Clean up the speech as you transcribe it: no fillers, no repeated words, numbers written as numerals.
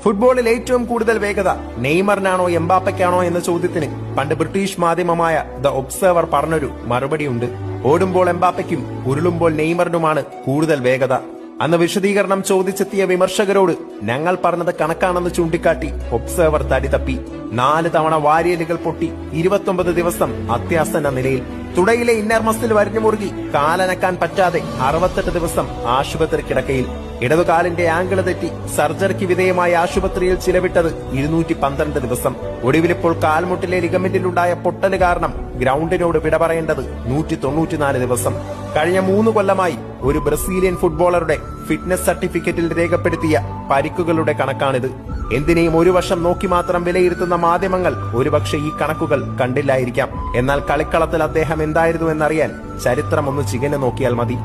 ഫുട്ബോളിൽ ഏറ്റവും കൂടുതൽ വേഗത നെയ്മറിനാണോ എംബാപ്പയ്ക്കാണോ എന്ന ചോദ്യത്തിന് പണ്ട് ബ്രിട്ടീഷ് മാധ്യമമായ ദ ഒബ്സർവർ പറഞ്ഞൊരു മറുപടിയുണ്ട്. ഓടുമ്പോൾ എംബാപ്പയ്ക്കും ഉരുളുമ്പോൾ നെയ്മറിനുമാണ് കൂടുതൽ വേഗത. അന്ന് വിശദീകരണം ചോദിച്ചെത്തിയ വിമർശകരോട് ഞങ്ങൾ പറഞ്ഞത് കണക്കാണെന്ന് ചൂണ്ടിക്കാട്ടി ഒബ്സർവർ തടി തപ്പി. 4 തവണ വാരിയലുകൾ പൊട്ടി 29 ദിവസം അത്യാസന്ന നിലയിൽ. തുടയിലെ ഇന്നർ മസിൽ വരിഞ്ഞുമുറുകി കാലനക്കാൻ പറ്റാതെ 68 ദിവസം ആശുപത്രി കിടക്കയിൽ. ഇടതുകാലിന്റെ ആംഗിള് തെറ്റി സർജറിക്ക് വിധേയമായ ആശുപത്രിയിൽ ചിലവിട്ടത് 212 ദിവസം. ഒടുവിലിപ്പോൾ കാൽമുട്ടിലെ ലിഗമെന്റിലുണ്ടായ പൊട്ടല് കാരണം ഗ്രൗണ്ടിനോട് വിട പറയേണ്ടത് 194 ദിവസം. കഴിഞ്ഞ 3 കൊല്ലമായി ഒരു ബ്രസീലിയൻ ഫുട്ബോളറുടെ ഫിറ്റ്നസ് സർട്ടിഫിക്കറ്റിൽ രേഖപ്പെടുത്തിയ പരിക്കുകളുടെ കണക്കാണിത്. എന്തിനേയും ഒരു വശം നോക്കി മാത്രം വിലയിരുത്തുന്ന മാധ്യമങ്ങൾ ഒരുപക്ഷെ ഈ കണക്കുകൾ കണ്ടില്ലായിരിക്കാം. എന്നാൽ കളിക്കളത്തിൽ അദ്ദേഹം എന്തായിരുന്നു എന്നറിയാൻ ചരിത്രം ഒന്ന് ചികഞ്ഞു നോക്കിയാൽ മതി.